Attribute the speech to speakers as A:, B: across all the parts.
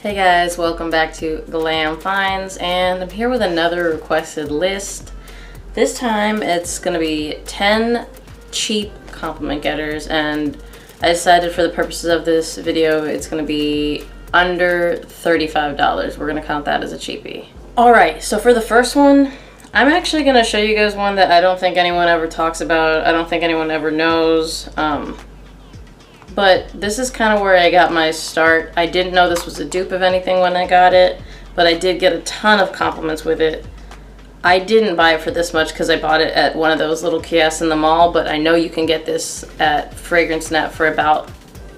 A: Hey guys, welcome back to Glam Finds, and I'm here with another requested list. This time it's going to be 10 cheap compliment getters, and I decided for the purposes of this video it's going to be under $35. We're going to count that as a cheapie. Alright, so for the first one, I'm actually going to show you guys one that I don't think anyone ever talks about. I don't think anyone ever knows. But this is kind of where I got my start. I didn't know this was a dupe of anything when I got it, but I did get a ton of compliments with it. I didn't buy it for this much because I bought it at one of those little kiosks in the mall, but I know you can get this at Fragrance Net for about,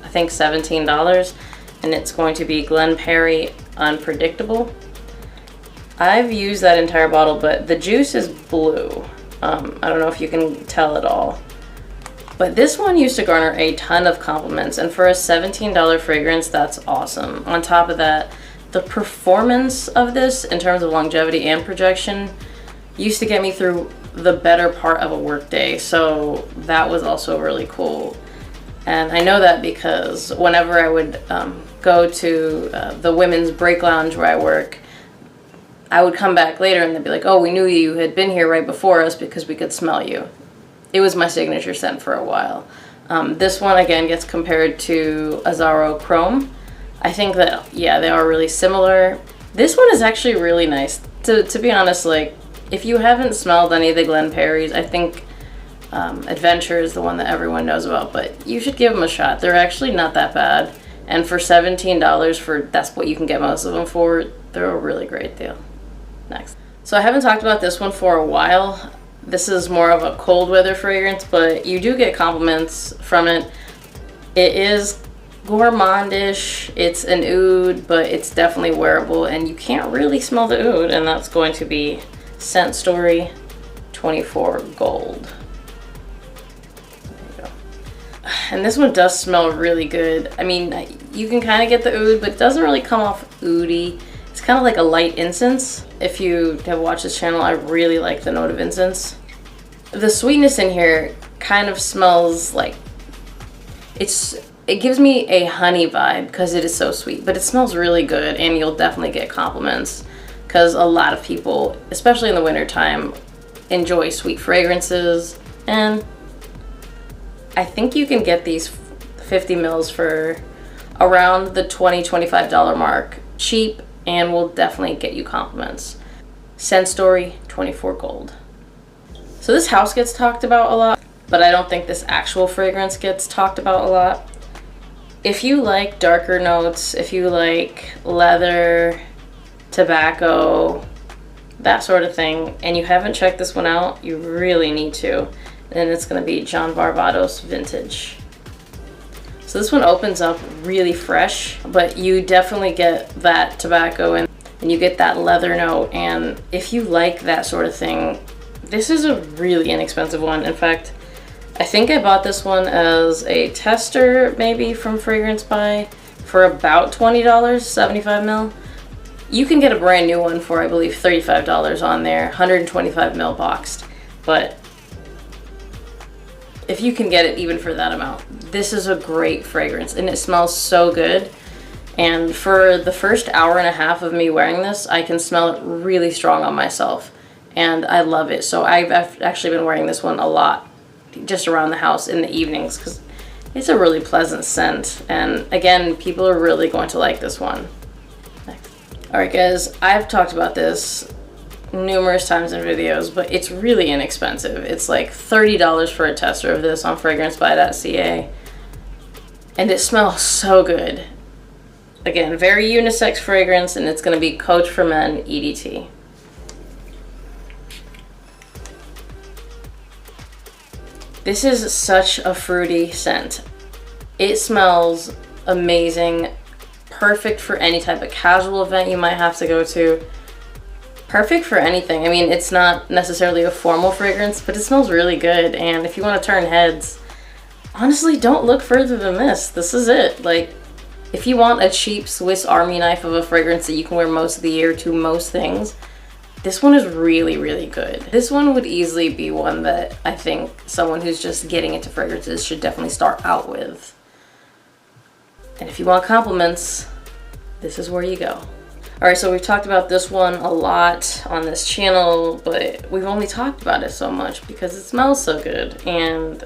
A: I think, $17, and it's going to be Glen Perry Unpredictable. I've used that entire bottle, but the juice is blue. I don't know if you can tell at all. But this one used to garner a ton of compliments, and for a $17 fragrance, that's awesome. On top of that, the performance of this in terms of longevity and projection used to get me through the better part of a workday, so that was also really cool. And I know that because whenever I would go to the women's break lounge where I work, I would come back later and they'd be like, oh, we knew you had been here right before us because we could smell you. It was my signature scent for a while. This one, again, gets compared to Azzaro Chrome. I think that, yeah, they are really similar. This one is actually really nice. To be honest, like, if you haven't smelled any of the Glen Perrys, I think Adventure is the one that everyone knows about, but you should give them a shot. They're actually not that bad. And for $17, that's what you can get most of them for, they're a really great deal. Next. So I haven't talked about this one for a while. This is more of a cold weather fragrance, but you do get compliments from it. It is gourmandish, it's an oud, but it's definitely wearable, and you can't really smell the oud, and that's going to be Scent Story 24 Gold. There you go. And this one does smell really good. I mean, you can kind of get the oud, but it doesn't really come off oudy. It's kind of like a light incense. If you have watched this channel, I really like the note of incense. The sweetness in here kind of smells like, it gives me a honey vibe because it is so sweet, but it smells really good, and you'll definitely get compliments because a lot of people, especially in the winter time, enjoy sweet fragrances, and I think you can get these 50 mils for around the $20-25 mark, cheap, and will definitely get you compliments. Scent Story 24 Gold. So this house gets talked about a lot, but I don't think this actual fragrance gets talked about a lot. If you like darker notes, if you like leather, tobacco, that sort of thing, and you haven't checked this one out, you really need to. And it's going to be John Barbados Vintage. So this one opens up really fresh, but you definitely get that tobacco and you get that leather note, and if you like that sort of thing, this is a really inexpensive one. In fact, I think I bought this one as a tester, maybe from Fragrance Buy, for about $20, 75 mil. You can get a brand new one for, I believe, $35 on there, 125 mil boxed, but if you can get it even for that amount, this is a great fragrance, and it smells so good. And for the first hour and a half of me wearing this, I can smell it really strong on myself, and I love it. So I've actually been wearing this one a lot just around the house in the evenings because it's a really pleasant scent, and again, people are really going to like this one. Next. Alright guys, I've talked about this numerous times in videos, but it's really inexpensive. It's like $30 for a tester of this on fragrancebuy.ca, and it smells so good. Again, very unisex fragrance, and it's going to be Coach for Men EDT. This is such a fruity scent. It smells amazing, perfect for any type of casual event you might have to go to. Perfect for anything. I mean, it's not necessarily a formal fragrance, but it smells really good, and if you want to turn heads, honestly, don't look further than this. This is it. Like, if you want a cheap Swiss Army knife of a fragrance that you can wear most of the year to most things, this one is really, really good. This one would easily be one that I think someone who's just getting into fragrances should definitely start out with. And if you want compliments, this is where you go. All right, so we've talked about this one a lot on this channel, but we've only talked about it so much because it smells so good. And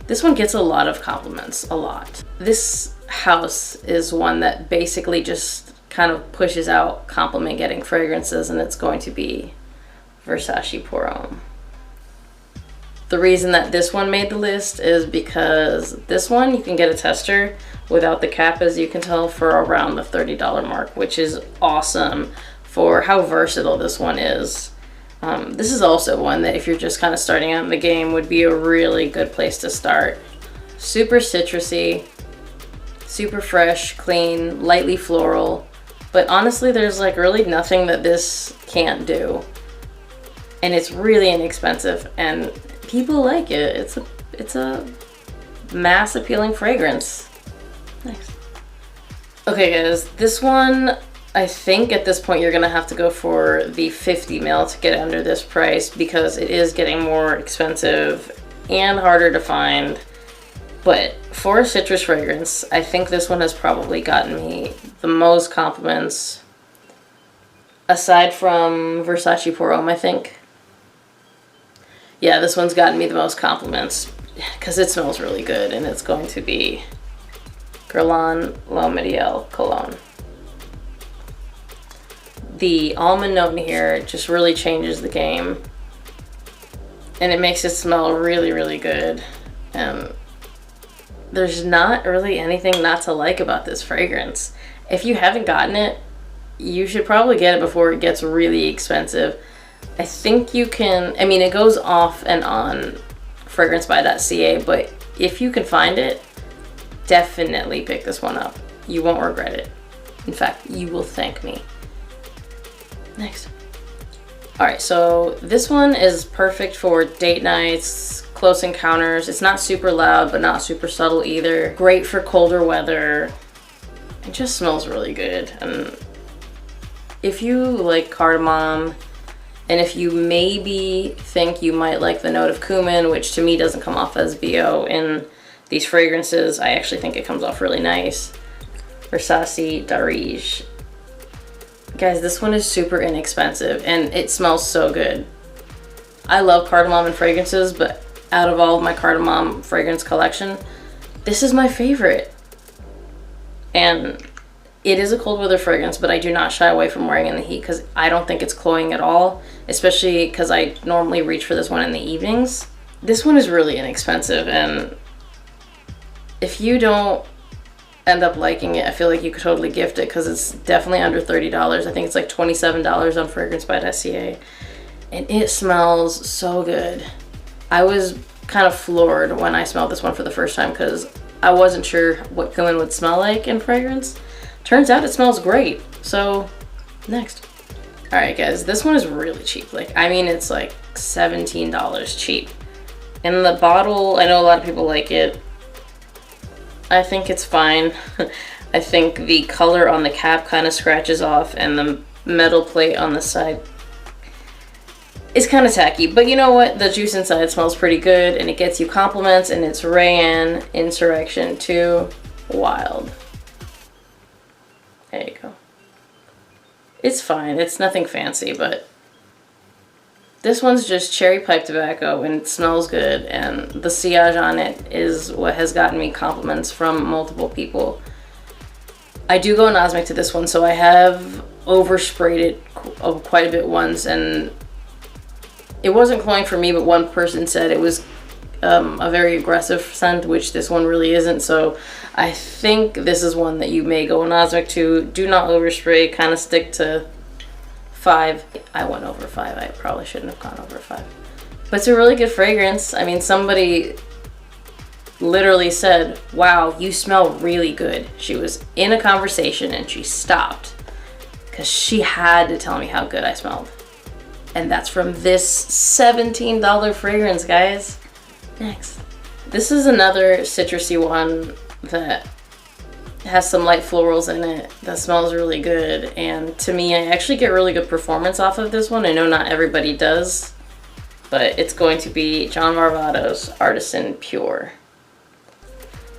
A: this one gets a lot of compliments, a lot. This house is one that basically just kind of pushes out compliment getting fragrances, and it's going to be Versace Pour Homme. The reason that this one made the list is because this one you can get a tester without the cap, as you can tell, for around the $30 mark, which is awesome for how versatile this one is. This is also one that if you're just kind of starting out in the game would be a really good place to start. Super citrusy, super fresh, clean, lightly floral, but honestly there's like really nothing that this can't do. And it's really inexpensive and people like it. It's a mass appealing fragrance. Nice. Okay guys, this one, I think at this point you're gonna have to go for the 50 ml to get under this price because it is getting more expensive and harder to find. But for a citrus fragrance, I think this one has probably gotten me the most compliments aside from Versace Pour Homme, I think. Yeah, this one's gotten me the most compliments because it smells really good, and it's going to be Guerlain L'Homme Cologne. The almond note in here just really changes the game, and it makes it smell really, really good. And there's not really anything not to like about this fragrance. If you haven't gotten it, you should probably get it before it gets really expensive. I think you can, I mean, it goes off and on fragrancebuy.ca, but if you can find it, definitely pick this one up. You won't regret it. In fact, you will thank me. Next. All right, so this one is perfect for date nights, close encounters. It's not super loud, but not super subtle either. Great for colder weather. It just smells really good. And if you like cardamom, and if you maybe think you might like the note of cumin, which to me doesn't come off as BO in these fragrances, I actually think it comes off really nice. Versace Darige. Guys, this one is super inexpensive and it smells so good. I love cardamom in fragrances, but out of all of my cardamom fragrance collection, this is my favorite. And it is a cold weather fragrance, but I do not shy away from wearing it in the heat because I don't think it's cloying at all, especially because I normally reach for this one in the evenings. This one is really inexpensive, and if you don't end up liking it, I feel like you could totally gift it because it's definitely under $30. I think it's like $27 on fragrancebuy.ca, and it smells so good. I was kind of floored when I smelled this one for the first time because I wasn't sure what cumin would smell like in fragrance. Turns out it smells great. So next. All right guys, this one is really cheap. Like, I mean, it's like $17 cheap. In the bottle, I know a lot of people like it. I think it's fine. I think the color on the cap kind of scratches off and the metal plate on the side is kind of tacky, but you know what? The juice inside smells pretty good and it gets you compliments, and it's Rayanne Insurrection 2 Wild. There you go. It's fine. It's nothing fancy, but this one's just cherry pipe tobacco and it smells good, and the sillage on it is what has gotten me compliments from multiple people. I do go anosmic to this one, so I have oversprayed it quite a bit once, and it wasn't cloying for me, but one person said it was a very aggressive scent, which this one really isn't. So I think this is one that you may go anosmic to. Do not overspray, kind of stick to 5. I went over 5. I probably shouldn't have gone over 5. But it's a really good fragrance. I mean, somebody literally said, wow, you smell really good. She was in a conversation and she stopped because she had to tell me how good I smelled. And that's from this $17 fragrance, guys. Next. This is another citrusy one that has some light florals in it that smells really good, and to me I actually get really good performance off of this one. I know not everybody does, but it's going to be John Varvatos Artisan Pure.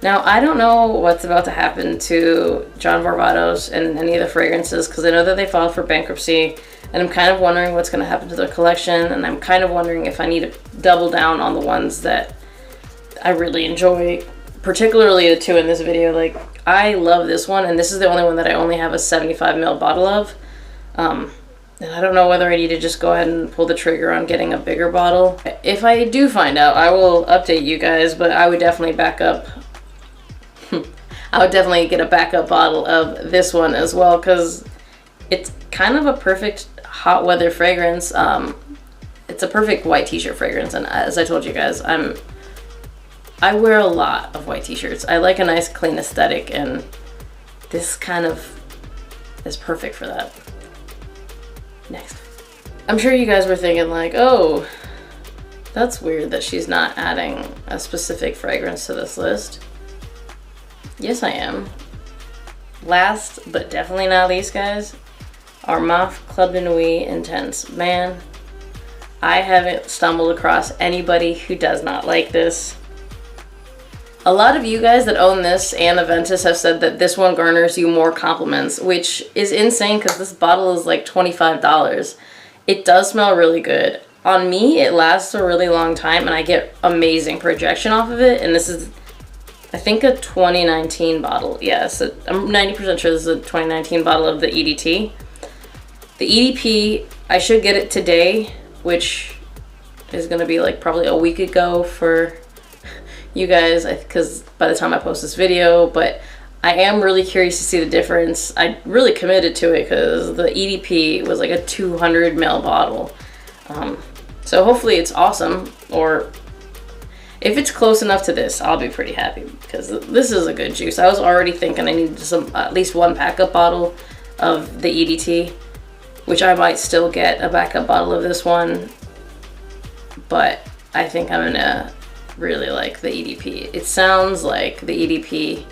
A: Now, I don't know what's about to happen to John Varvatos and any of the fragrances, because I know that they filed for bankruptcy, and I'm kind of wondering what's going to happen to their collection, and I'm kind of wondering if I need to double down on the ones that I really enjoy, particularly the two in this video. Like, I love this one, and this is the only one that I only have a 75 ml bottle of. And I don't know whether I need to just go ahead and pull the trigger on getting a bigger bottle. If I do find out, I will update you guys, but I would definitely back up. I would definitely get a backup bottle of this one as well, because it's kind of a perfect hot weather fragrance. It's a perfect white t-shirt fragrance, and as I told you guys, I wear a lot of white t-shirts. I like a nice clean aesthetic, and this kind of is perfect for that. Next. I'm sure you guys were thinking like, oh, that's weird that she's not adding a specific fragrance to this list. Yes, I am. Last, but definitely not least, guys, Artisan Club de Nuit Intense. Man, I haven't stumbled across anybody who does not like this. A lot of you guys that own this and Aventis have said that this one garners you more compliments, which is insane because this bottle is like $25. It does smell really good. On me, it lasts a really long time, and I get amazing projection off of it. And this is, I think, a 2019 bottle. Yes, I'm 90% sure this is a 2019 bottle of the EDT. The EDP, I should get it today, which is going to be like probably a week ago for you guys, because by the time I post this video, but I am really curious to see the difference. I really committed to it because the EDP was like a 200 ml bottle. So hopefully it's awesome, or if it's close enough to this, I'll be pretty happy, because this is a good juice. I was already thinking I needed some, at least one backup bottle of the EDT, which I might still get a backup bottle of this one, but I think I'm gonna really like the EDP. It sounds like the EDP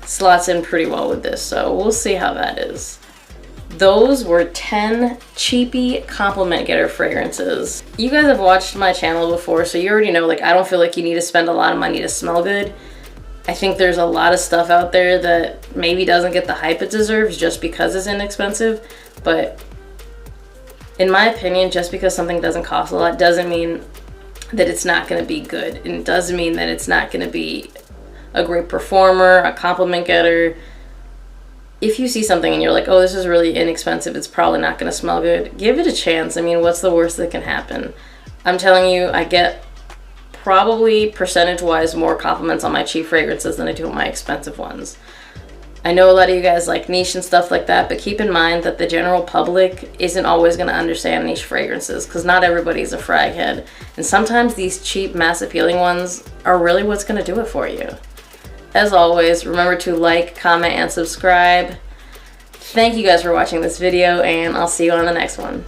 A: slots in pretty well with this, so we'll see how that is. Those were 10 cheapy compliment getter fragrances. You guys have watched my channel before, so you already know, like, I don't feel like you need to spend a lot of money to smell good. I think there's a lot of stuff out there that maybe doesn't get the hype it deserves just because it's inexpensive, but in my opinion, just because something doesn't cost a lot doesn't mean that it's not going to be good, and it doesn't mean that it's not going to be a great performer, a compliment getter. If you see something and you're like, oh, this is really inexpensive, it's probably not going to smell good, give it a chance. I mean, what's the worst that can happen? I'm telling you, I get probably percentage-wise more compliments on my cheap fragrances than I do on my expensive ones. I know a lot of you guys like niche and stuff like that, but keep in mind that the general public isn't always going to understand niche fragrances, because not everybody's a frag head. And sometimes these cheap, mass appealing ones are really what's going to do it for you. As always, remember to like, comment, and subscribe. Thank you guys for watching this video, and I'll see you on the next one.